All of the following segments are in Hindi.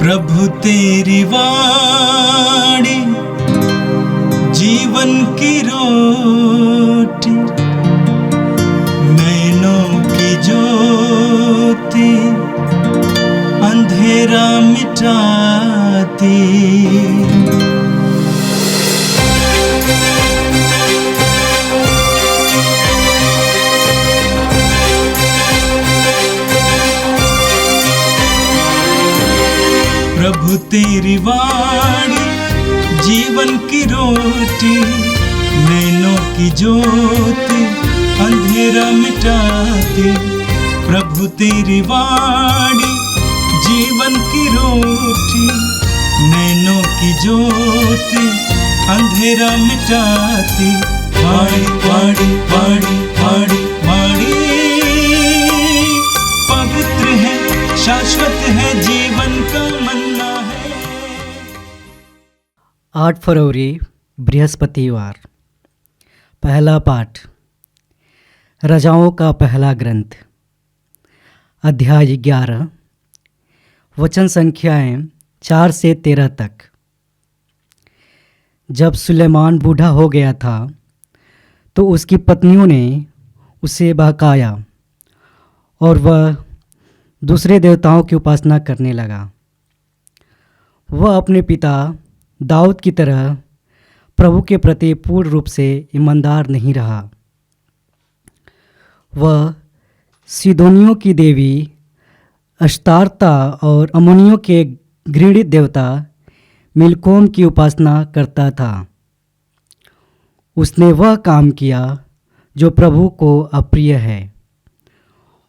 प्रभु तेरी वाणी जीवन की रोटी, नैनों की ज्योति अंधेरा मिटाती। प्रभु तेरी वाणी जीवन की रोटी, नैनों की ज्योति अंधेरा मिटाती। प्रभु तेरी वाणी जीवन की रोटी, नैनों की ज्योति अंधेरा मिटाती। वाणी वाणी वाणी वाणी वाणी पवित्र है, शाश्वत है, जीवन का मन्ना है। 8 फरवरी बृहस्पतिवार। पहला पाठ राजाओं का पहला ग्रंथ, अध्याय 11, वचन संख्याएं 4 से 13 तक। जब सुलेमान बूढ़ा हो गया था तो उसकी पत्नियों ने उसे बहकाया और वह दूसरे देवताओं की उपासना करने लगा। वह अपने पिता दाऊद की तरह प्रभु के प्रति पूर्ण रूप से ईमानदार नहीं रहा। वह सीदोनियों की देवी अश्तारता और अम्मोनियों के घृणित देवता मिलकोम की उपासना करता था। उसने वह काम किया जो प्रभु को अप्रिय है,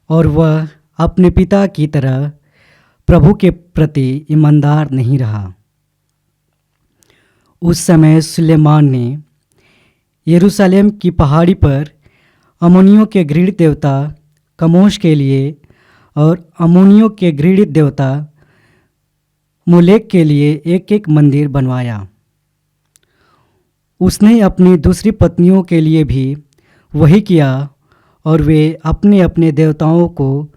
और वह अपने पिता की तरह प्रभु के प्रति ईमानदार नहीं रहा। उस समय सुलेमान ने यरूशलेम की पहाड़ी पर अम्मोनियों के घृणित देवता कमोश के लिए और अम्मोनियों के घृणित देवता मोलेक के लिए एक एक मंदिर बनवाया। उसने अपनी दूसरी पत्नियों के लिए भी वही किया, और वे अपने अपने देवताओं को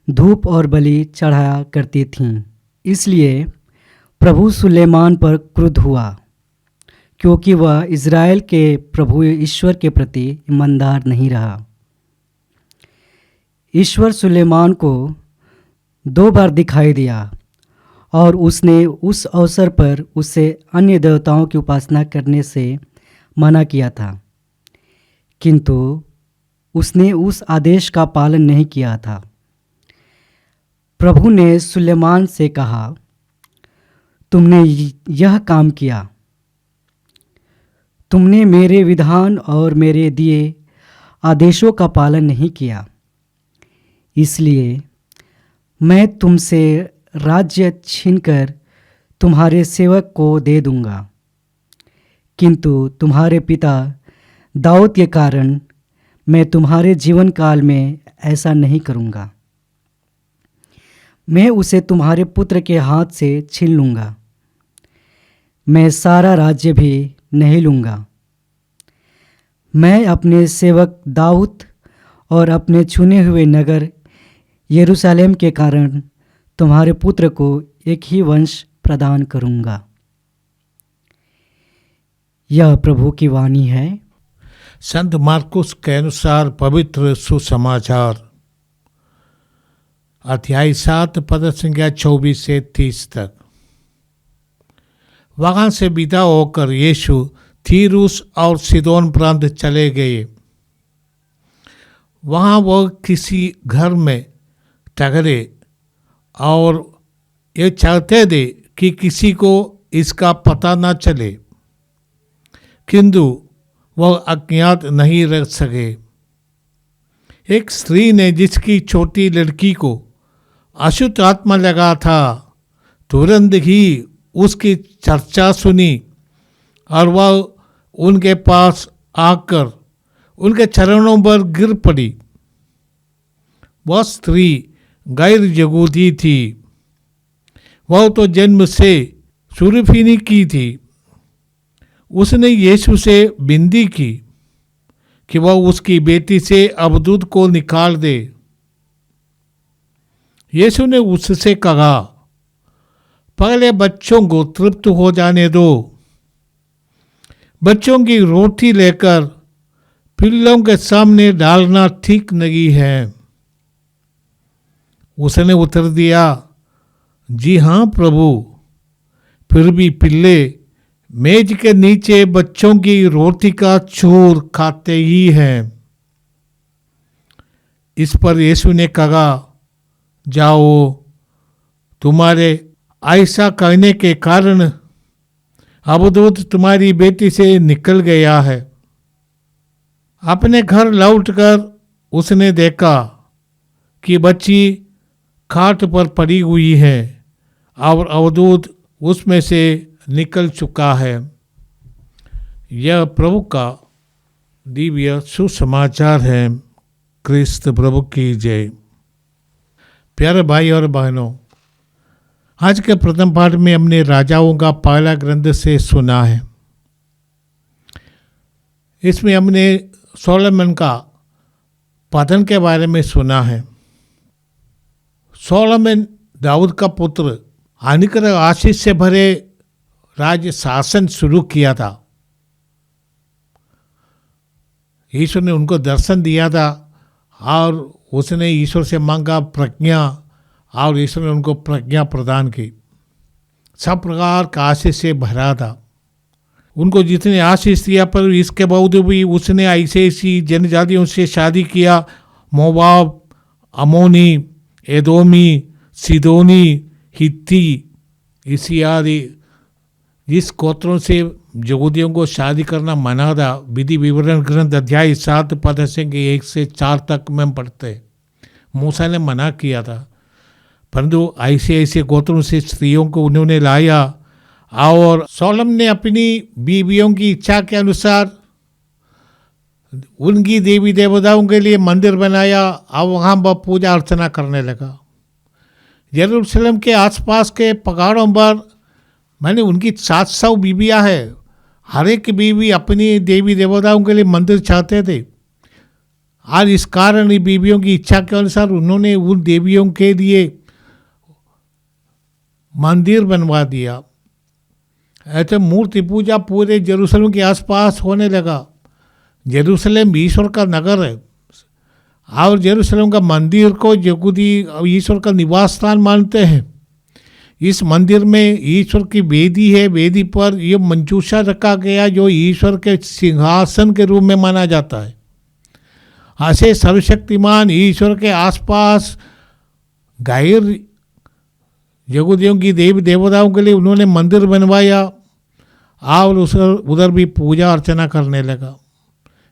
धूप और बलि चढ़ाया करती थीं। इसलिए प्रभु सुलेमान पर क्रुद्ध हुआ, क्योंकि वह इज़राइल के प्रभु ईश्वर के प्रति ईमानदार नहीं रहा। ईश्वर सुलेमान को 2 बार दिखाई दिया, और उसने उस अवसर पर उसे अन्य देवताओं की उपासना करने से मना किया था, किंतु उसने उस आदेश का पालन नहीं किया था। प्रभु ने सुलेमान से कहा, तुमने यह काम किया। तुमने मेरे विधान और मेरे दिए आदेशों का पालन नहीं किया, इसलिए मैं तुमसे राज्य छीनकर तुम्हारे सेवक को दे दूंगा। किंतु तुम्हारे पिता दाऊद के कारण मैं तुम्हारे जीवन काल में ऐसा नहीं करूंगा। मैं उसे तुम्हारे पुत्र के हाथ से छीन लूँगा। मैं सारा राज्य भी नहीं लूँगा। मैं अपने सेवक दाऊद और अपने चुने हुए नगर यरूशलेम के कारण तुम्हारे पुत्र को एक ही वंश प्रदान करूँगा। यह प्रभु की वाणी है। संत मार्कुस के अनुसार पवित्र सुसमाचार, अध्याय 7 पद संख्या 24 से 30 तक। वहां से विदा होकर यीशु तीरुस और सीदोन प्रांत चले गए। वहां वह किसी घर में ठहरे और ये चाहते थे कि किसी को इसका पता न चले, किंतु वह अज्ञात नहीं रह सके। एक स्त्री ने जिसकी छोटी लड़की को अशुद्ध आत्मा लगा था, तुरंत ही उसकी चर्चा सुनी और वह उनके पास आकर उनके चरणों पर गिर पड़ी। वह स्त्री गैर यहूदी थी। वह तो जन्म से सुरफिनी की थी। उसने यीशु से विनती की कि वह उसकी बेटी से अबदूत को निकाल दे। यीशु ने उससे कहा, पहले बच्चों को तृप्त हो जाने दो। बच्चों की रोटी लेकर पिल्लों के सामने डालना ठीक नहीं है। उसने उत्तर दिया, जी हाँ प्रभु, फिर भी पिल्ले मेज के नीचे बच्चों की रोटी का चूर खाते ही हैं। इस पर यीशु ने कहा, जाओ, तुम्हारे ऐसा कहने के कारण अवधूत तुम्हारी बेटी से निकल गया है। अपने घर लौटकर उसने देखा कि बच्ची खाट पर पड़ी हुई है और अवधूत उसमें से निकल चुका है। यह प्रभु का दिव्य सुसमाचार है। क्रिस्त प्रभु की जय। प्यारे भाई और बहनों, आज के प्रथम पाठ में हमने राजाओं का पहला ग्रंथ से सुना है। इसमें हमने सोलोमन का पतन के बारे में सुना है। सोलोमन दाऊद का पुत्र अनुग्रह आशीष से भरे राज्य शासन शुरू किया था। ईश्वर ने उनको दर्शन दिया था और उसने ईश्वर से मांगा प्रज्ञा और ईश्वर ने उनको प्रज्ञा प्रदान की। सब प्रकार का आशीष से भरा था। उनको जितने आशीष दिया, पर इसके बावजूद भी उसने ऐसी ऐसी जनजातियों से शादी किया। मोवाब, अमोनी, एदोमी, सिदोनी, हित्ती, इसी आदि जिस गोत्रों से यहूदियों को शादी करना मना था। विधि विवरण ग्रंथ अध्याय 7 पद से 1 से 4 तक में पढ़ते। मूसा ने मना किया था, परंतु ऐसे ऐसे गोत्रों से स्त्रियों को उन्होंने लाया और सोलोमन ने अपनी बीवियों की इच्छा के अनुसार उनकी देवी देवताओं के लिए मंदिर बनाया और वहाँ वह पूजा अर्चना करने लगा। यरूशलेम के आसपास के पहाड़ों पर मैंने उनकी 700 बीवियाँ हैं। हर एक बीवी अपनी देवी देवताओं के लिए मंदिर चाहते थे और इस कारण ही बीवियों की इच्छा के अनुसार उन्होंने उन देवियों के लिए मंदिर बनवा दिया। ऐसे मूर्ति पूजा पूरे यरूशलेम के आसपास होने लगा। यरूशलेम ईश्वर का नगर है और यरूशलेम का मंदिर को यहूदी ईश्वर का निवास स्थान मानते हैं। इस मंदिर में ईश्वर की वेदी है। वेदी पर यह मंजूषा रखा गया जो ईश्वर के सिंहासन के रूप में माना जाता है। ऐसे सर्वशक्तिमान ईश्वर के आसपास गैर यहूदियों की देवी देवताओं के लिए उन्होंने मंदिर बनवाया और उधर भी पूजा अर्चना करने लगा।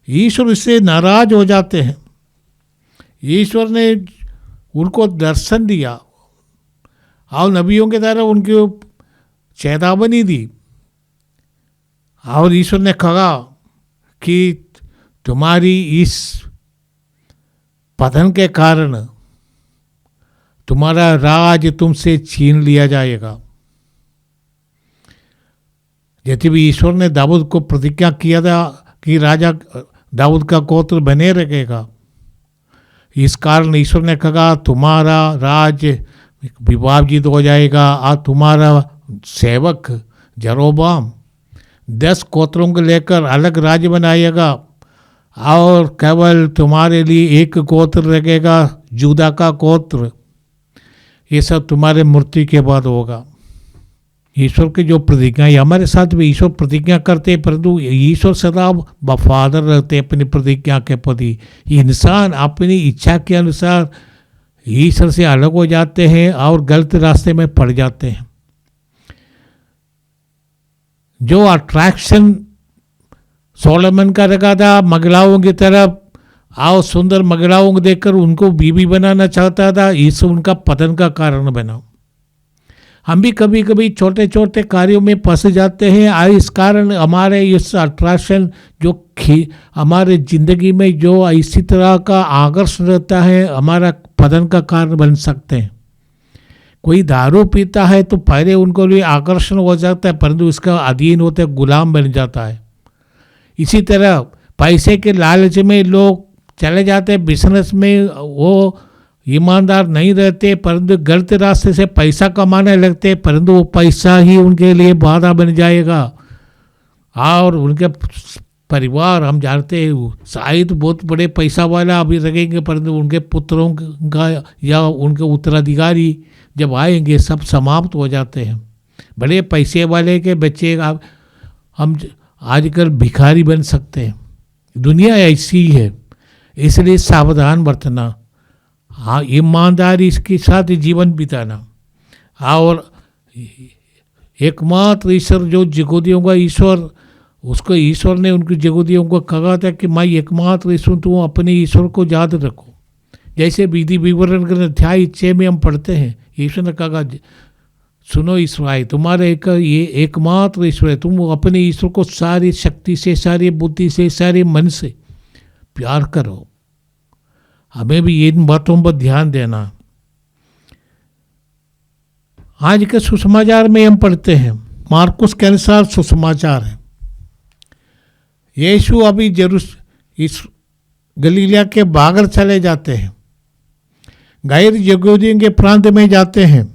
ईश्वर इससे नाराज हो जाते हैं। ईश्वर ने उनको दर्शन दिया और नबियों के द्वारा उनकी चेतावनी दी और ईश्वर ने कहा कि तुम्हारी इस पतन के कारण तुम्हारा राज तुमसे छीन लिया जाएगा। जैसे भी ईश्वर ने दाऊद को प्रतिज्ञा किया था कि राजा दाऊद का गोत्र बने रहेगा, इस कारण ईश्वर ने कहा तुम्हारा राज विभाजित हो जाएगा और तुम्हारा सेवक जरोबाम 10 गोत्रों को लेकर अलग राज्य बनाएगा और केवल तुम्हारे लिए एक गोत्र रहेगा, जूदा का गोत्र। ये सब तुम्हारे मृत्यु के बाद होगा। ईश्वर की जो प्रतिज्ञा है, हमारे साथ भी ईश्वर प्रतिज्ञा करते हैं, परंतु ईश्वर सदा वफादार रहते हैं अपनी प्रतिज्ञा के प्रति। इंसान अपनी इच्छा के अनुसार ईश्वर से अलग हो जाते हैं और गलत रास्ते में पड़ जाते हैं। जो अट्रैक्शन सोलोमन का रखा था महिलाओं की तरफ और सुंदर महिलाओं को देखकर उनको बीवी बनाना चाहता था, इससे उनका पतन का कारण बना। हम भी कभी कभी छोटे छोटे कार्यों में फंस जाते हैं और इस कारण हमारे इस अट्रैक्शन जो हमारे ज़िंदगी में जो इसी तरह का आकर्षण रहता है हमारा पतन का कारण बन सकते हैं। कोई दारू पीता है तो पहले उनको लिए आकर्षण हो जाता है, परंतु इसका अधीन होते गुलाम बन जाता है। इसी तरह पैसे के लालच में लोग चले जाते हैं बिजनेस में, वो ईमानदार नहीं रहते, परंतु गलत रास्ते से पैसा कमाने लगते, परंतु वो पैसा ही उनके लिए बाधा बन जाएगा। और उनके परिवार, हम जानते हैं शायद बहुत बड़े पैसा वाला अभी लगेंगे, परंतु उनके पुत्रों का या उनके उत्तराधिकारी जब आएंगे सब समाप्त हो जाते हैं। बड़े पैसे वाले के बच्चे हम आजकल भिखारी बन सकते हैं। दुनिया ऐसी है, इसलिए सावधान बरतना, हाँ ईमानदारी के साथ जीवन बिताना। और एकमात्र ईश्वर जो जगोदियों का ईश्वर, उसको ईश्वर ने उनकी जगोदियों को कहा था कि मैं एकमात्र ईश्वर, तुम अपने ईश्वर को याद रखो। जैसे विधि विवरण के अध्याय 6 में हम पढ़ते हैं, ईश्वर ने कहा सुनो इस्राएल, तुम्हारे ये एकमात्र ईश्वर है, तुम अपने ईश्वर को सारी शक्ति से, सारी बुद्धि से, सारे मन से प्यार करो। हमें भी इन बातों पर ध्यान देना। आज के सुसमाचार में हम पढ़ते हैं, मार्कुस के अनुसार सुसमाचार है, यीशु अभी इस गलीलिया के बागर चले जाते हैं, गैर यहूदियों के प्रांत में जाते हैं।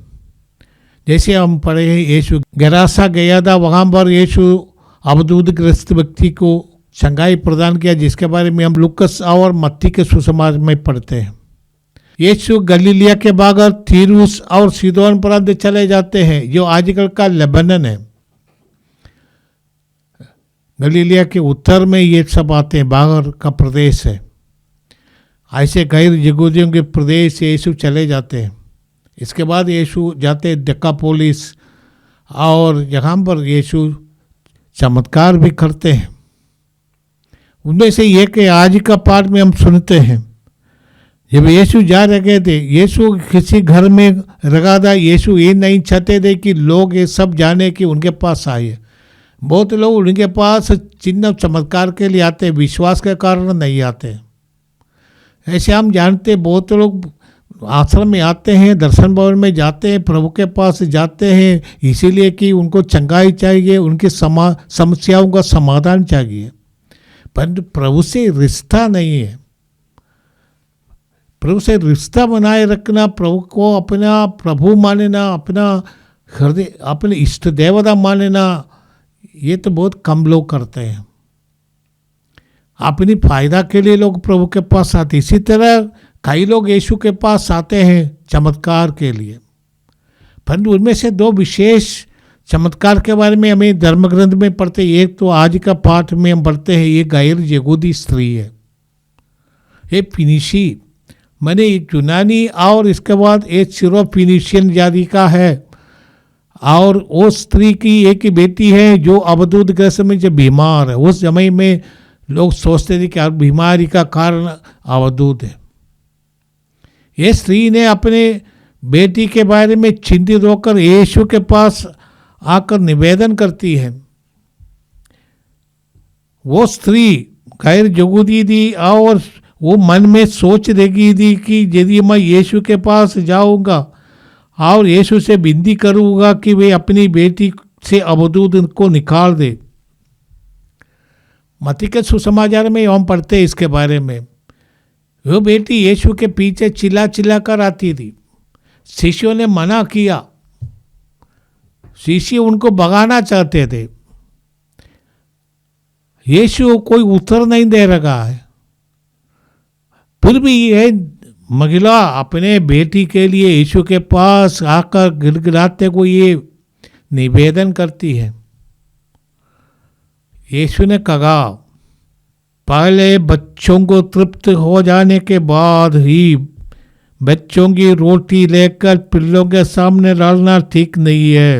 जैसे हम पढ़े हैं, यीशु गरासा गया था, वहाँ पर यीशु अवधूतग्रस्त व्यक्ति को चंगाई प्रदान किया, जिसके बारे में हम लुकस और मत्ती के सुसमाचार में पढ़ते हैं। यीशु गलीलिया के बागर तीरुस और सीदोन प्रांत चले जाते हैं, जो आजकल का लेबनन है। गलीलिया के उत्तर में ये सब आते हैं, बागर का प्रदेश है। ऐसे गैर यहूदियों के प्रदेश से यीशु चले जाते हैं। इसके बाद यीशु जाते हैं डेकापोलिस, और यहाँ पर यीशु चमत्कार भी करते हैं। उनमें से एक आज का पाठ में हम सुनते हैं, जब यीशु जा रहे थे, यीशु किसी घर में रखा था, यीशु ये नहीं चाहते थे कि लोग ये सब जाने कि उनके पास आए। बहुत लोग उनके पास चिन्ह चमत्कार के लिए आते हैं, विश्वास के कारण नहीं आते। ऐसे हम जानते, बहुत लोग आश्रम में आते हैं, दर्शन भवन में जाते हैं, प्रभु के पास जाते हैं इसीलिए कि उनको चंगाई चाहिए, उनकी समस्याओं का समाधान चाहिए, परंतु प्रभु से रिश्ता नहीं है। प्रभु से रिश्ता बनाए रखना, प्रभु को अपना प्रभु मानना, अपना हृदय, अपने इष्ट देवता मानना, ये तो बहुत कम लोग करते हैं। अपनी फायदा के लिए लोग प्रभु के पास आते। इसी तरह कई लोग यीशु के पास आते हैं चमत्कार के लिए, परंतु उनमें से 2 विशेष चमत्कार के बारे में हमें धर्म ग्रंथ में पढ़ते हैं। एक तो आज का पाठ में हम पढ़ते हैं, ये गैर यहूदी स्त्री है, ये फिनिशी मैंने यूनानी, और इसके बाद एक सिरो फिनिशियन जाति का है, और वो स्त्री की एक ही बेटी है जो अवधूत ग्रस्त में जो बीमार है। उस समय में लोग सोचते थे कि बीमारी का कारण अवधूत है। ये स्त्री ने अपने बेटी के बारे में चिंतित होकर यीशु के पास आकर निवेदन करती है। वो स्त्री गैर यहूदी थी, और वो मन में सोच रही थी कि यदि मैं यीशु के पास जाऊंगा और यीशु से विनती करूंगा कि वे अपनी बेटी से अवधूत को निकाल दे। मत्ती के सुसमाचार में हम पढ़ते हैं इसके बारे में। वो बेटी यीशु के पीछे चिल्ला चिल्ला कर आती थी, शिष्यों ने मना किया, शिष्य उनको भगाना चाहते थे, यीशु कोई उत्तर नहीं दे रहा है। फिर भी ये महिला अपने बेटी के लिए यीशु के पास आकर गिड़गिड़ाते को ये निवेदन करती है। यीशु ने कहा, पहले बच्चों को तृप्त हो जाने के बाद ही बच्चों की रोटी लेकर पिल्लों के सामने डालना ठीक नहीं है।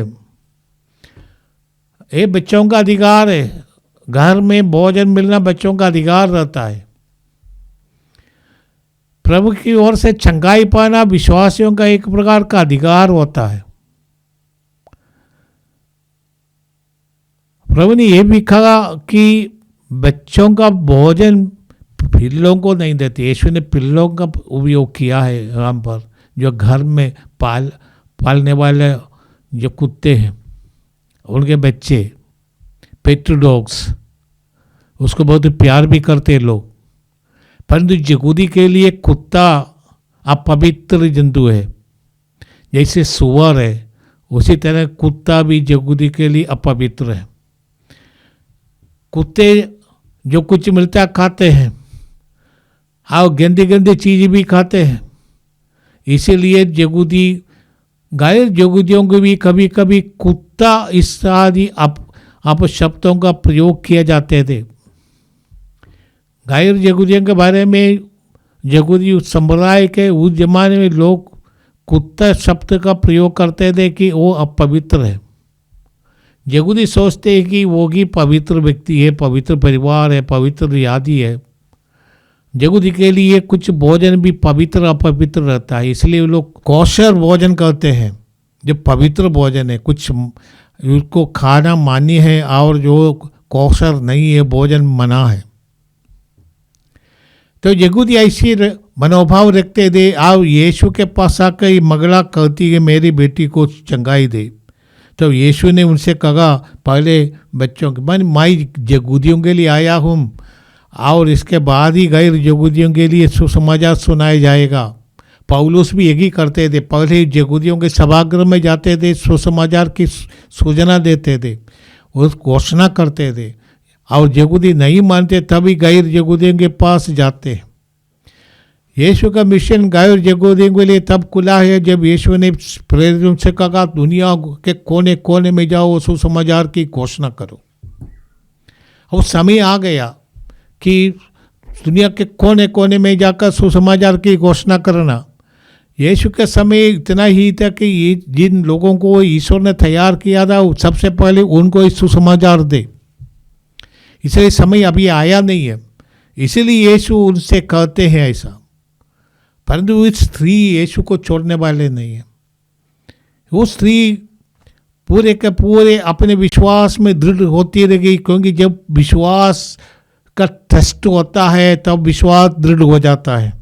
ये बच्चों का अधिकार है, घर में भोजन मिलना बच्चों का अधिकार रहता है। प्रभु की ओर से चंगाई पाना विश्वासियों का एक प्रकार का अधिकार होता है। प्रभु ने यह भी कहा कि बच्चों का भोजन पिल्लों को नहीं देते। यीशु ने पिल्लों का उपयोग किया है यहाँ पर, जो घर में पालने वाले जो कुत्ते हैं, उनके बच्चे, पेट डॉग्स, उसको बहुत प्यार भी करते लोग। परंतु यहूदी के लिए कुत्ता अपवित्र जंतु है। जैसे सुअर है उसी तरह कुत्ता भी यहूदी के लिए अपवित्र है। कुत्ते जो कुछ मिलता है खाते हैं और गंदी गंदी चीज़ भी खाते हैं। इसीलिए यहूदी गैर यहूदियों को भी कभी कभी कुत्ता इस आदि अपशब्दों का प्रयोग किया जाते थे। गैर यहूदियों के बारे में यहूदी संप्रदाय के उस जमाने में लोग कुत्ता शब्द का प्रयोग करते थे कि वो अपवित्र है। यहूदी सोचते हैं कि वो ही पवित्र व्यक्ति है, पवित्र परिवार है, पवित्र आदि है। यहूदी के लिए कुछ भोजन भी पवित्र अपवित्र रहता है, इसलिए वो लोग कौशर भोजन करते हैं। जो पवित्र भोजन है कुछ उसको खाना मान्य है और जो कौशर नहीं है भोजन मना है। तो यहूदी ऐसी मनोभाव रखते थे। आओ यीशु के पास आकर ये मगला कहती है मेरी बेटी को चंगाई दे। तो यीशु ने उनसे कहा पहले बच्चों के मैं यहूदियों के लिए आया हूँ और इसके बाद ही गैर यहूदियों के लिए सुसमाचार सुनाया जाएगा। पौलुस भी यही करते थे, पहले यहूदियों के सभागृह में जाते थे, सुसमाचार की सूचना देते थे, उस घोषणा करते थे और यहूदी नहीं मानते तभी गैर यहूदियों के पास जाते हैं। यीशु का मिशन गैर यहूदियों के लिए तब खुला है जब यीशु ने प्रेरितों से कहा दुनिया के कोने कोने में जाओ सुसमाचार की घोषणा करो। और समय आ गया कि दुनिया के कोने कोने में जाकर सुसमाचार की घोषणा करना। यीशु के समय इतना ही था कि ये जिन लोगों को ईश्वर ने तैयार किया था सबसे पहले उनको इस सुसमाचार दे। इसलिए समय अभी आया नहीं है, इसीलिए यीशु उनसे कहते हैं ऐसा। परंतु इस स्त्री यीशु को छोड़ने वाले नहीं है। वो स्त्री पूरे के पूरे अपने विश्वास में दृढ़ होती रहेगी, क्योंकि जब विश्वास का टेस्ट होता है तब विश्वास दृढ़ हो जाता है।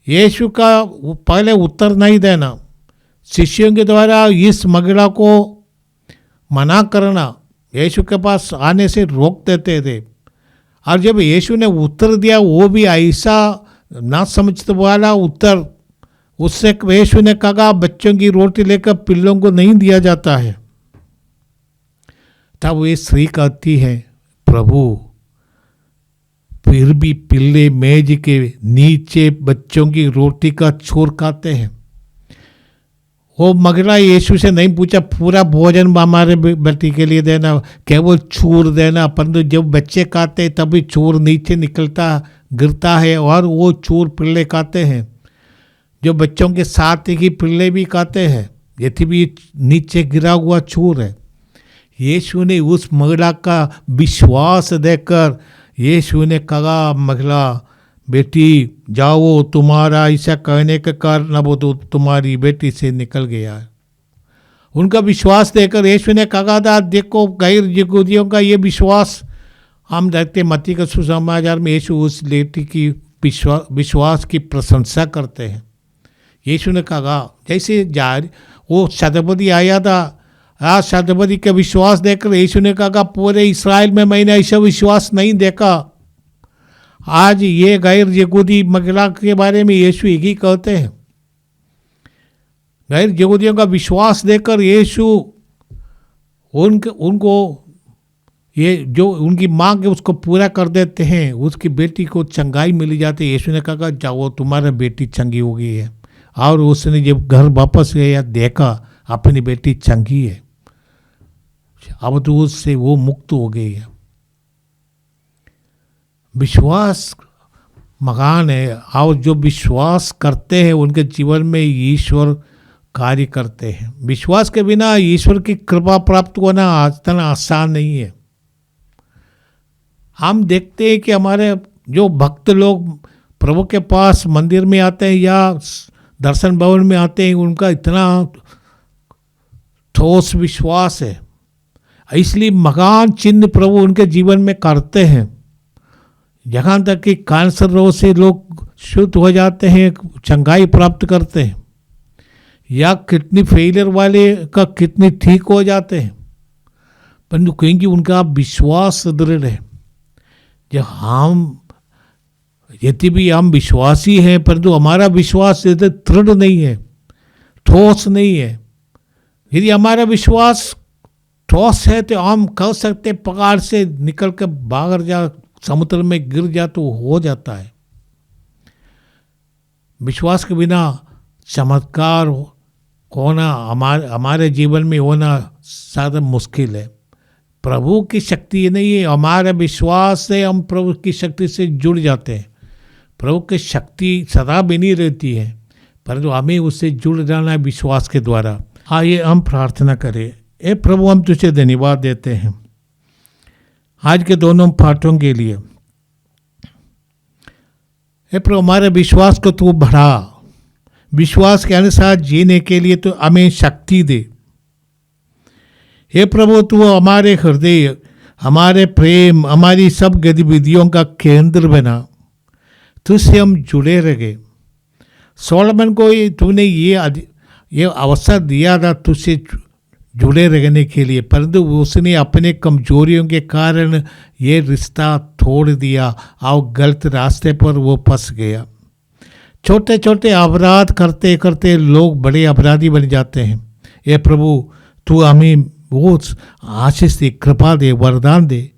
यीशु का पहले उत्तर नहीं देना, शिष्यों के द्वारा इस महिला को मना करना, यीशु के पास आने से रोक देते थे। और जब यीशु ने उत्तर दिया वो भी ऐसा ना समझते वाला उत्तर, उससे यीशु ने कहा बच्चों की रोटी लेकर पिल्लों को नहीं दिया जाता है। तब ये स्त्री कहती है प्रभु फिर भी पिल्ले मेज के नीचे बच्चों की रोटी का छोर खाते हैं। वो महिला यीशु से नहीं पूछा पूरा भोजन हमारे बेटी के लिए देना, केवल चूर देना, परंतु जब बच्चे खाते तभी चूर नीचे निकलता गिरता है और वो चूर पिल्ले खाते हैं। जो बच्चों के साथ ही पिल्ले भी खाते हैं, ये भी नीचे गिरा हुआ चूर है। यीशु ने उस महिला का विश्वास देखकर यीशु ने कहा महिला बेटी जाओ, तुम्हारा ऐसा कहने के कारण अब तो तुम्हारी बेटी से निकल गया है। उनका विश्वास देखकर यीशु ने कहा था देखो गैर यहूदियों का ये विश्वास। हम देखते मत्ती के सुसमाचार में यीशु उस बेटी की विश्वास की प्रशंसा करते हैं। यीशु ने कहा जैसे जारी वो शतपति आया था, आज शतपति का विश्वास देखकर यीशु ने कहा पूरे इस्राएल में मैंने ऐसा विश्वास नहीं देखा। आज ये गैर यहूदी महिला के बारे में यीशु यही कहते हैं। गैर यहूदियों का विश्वास देखकर यीशु उनको ये जो उनकी मांग है उसको पूरा कर देते हैं। उसकी बेटी को चंगाई मिली जाती है। यीशु ने कहा जाओ तुम्हारा बेटी चंगी हो गई है। और उसने जब घर वापस गया देखा अपनी बेटी चंगी है, अब तो उससे वो मुक्त हो गई है। विश्वास महान है और जो विश्वास करते हैं उनके जीवन में ईश्वर कार्य करते हैं। विश्वास के बिना ईश्वर की कृपा प्राप्त होना इतना आसान नहीं है। हम देखते हैं कि हमारे जो भक्त लोग प्रभु के पास मंदिर में आते हैं या दर्शन भवन में आते हैं, उनका इतना ठोस विश्वास है, इसलिए महान चिन्ह प्रभु उनके जीवन में करते हैं। यहाँ तक कि कैंसर रोग से लोग शुद्ध हो जाते हैं, चंगाई प्राप्त करते हैं, या किडनी फेलियर वाले का किडनी ठीक हो जाते हैं, परंतु क्योंकि उनका विश्वास दृढ़ है। जब हम यदि भी हम विश्वासी हैं परंतु हमारा विश्वास दृढ़ नहीं है, ठोस नहीं है। यदि हमारा विश्वास ठोस है तो हम कह सकते पहाड़ से निकल कर बाहर जा, समुद्र में गिर जा तो हो जाता है। विश्वास के बिना चमत्कार होना हमारे जीवन में होना ज़्यादा मुश्किल है। प्रभु की शक्ति ये नहीं है, हमारा विश्वास से हम प्रभु की शक्ति से जुड़ जाते हैं। प्रभु की शक्ति सदा बनी रहती है परंतु हमें उससे जुड़ जाना है विश्वास के द्वारा। आइए हम प्रार्थना करें। ए प्रभु, हम तुझे धन्यवाद देते हैं आज के दोनों पाठों के लिए। हे प्रभु, हमारे विश्वास को तू बढ़ा, विश्वास के अनुसार जीने के लिए तो हमें शक्ति दे। हे प्रभु, तू हमारे हृदय, हमारे प्रेम, हमारी सब गतिविधियों का केंद्र बना, तुझसे हम जुड़े रहे। सोलोमन को तूने ये अवसर दिया था तुझसे जुड़े रहने के लिए, परंतु उसने अपने कमजोरियों के कारण ये रिश्ता तोड़ दिया और गलत रास्ते पर वो फंस गया। छोटे छोटे अपराध करते करते लोग बड़े अपराधी बन जाते हैं। ये प्रभु, तू हमें वो आशीष दे, कृपा दे, वरदान दे,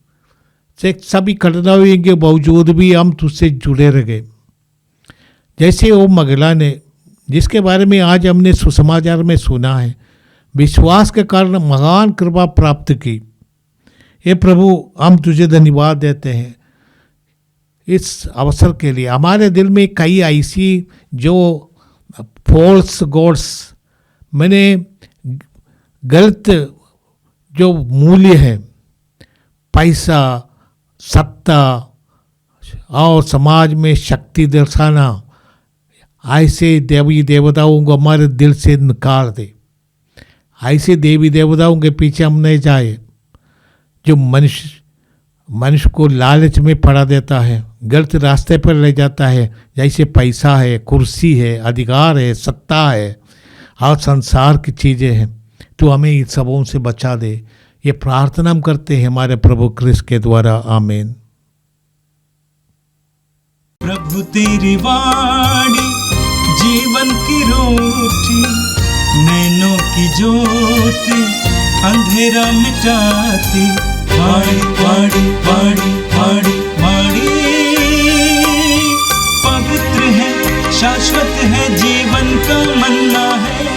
सभी कठिनाइयों के बावजूद भी हम तुझसे जुड़े रहे। जैसे वो महिला ने, जिसके बारे में आज हमने सुसमाचार में सुना है, विश्वास के कारण महान कृपा प्राप्त की। ये प्रभु, हम तुझे धन्यवाद देते हैं इस अवसर के लिए। हमारे दिल में कई ऐसी जो फॉल्स गॉड्स, मैंने गलत जो मूल्य है, पैसा, सत्ता और समाज में शक्ति दर्शाना, ऐसे देवी देवताओं को हमारे दिल से निकाल दे। ऐसे देवी देवताओं के पीछे हम नहीं जाए जो मनुष्य को लालच में पड़ा देता है, गलत रास्ते पर ले जाता है, जैसे पैसा है, कुर्सी है, अधिकार है, सत्ता है और संसार की चीज़ें हैं। तो हमें इन सबों से बचा दे। ये प्रार्थना हम करते हैं हमारे प्रभु क्रिस्त के द्वारा, आमीन। प्रभु तेरी वाणी जीवन की रोटी, नैनों की ज्योति अंधेरा मिटाती। वाणी वाणी वाणी वाणी वाणी पवित्र है, शाश्वत है, जीवन का मन्ना है।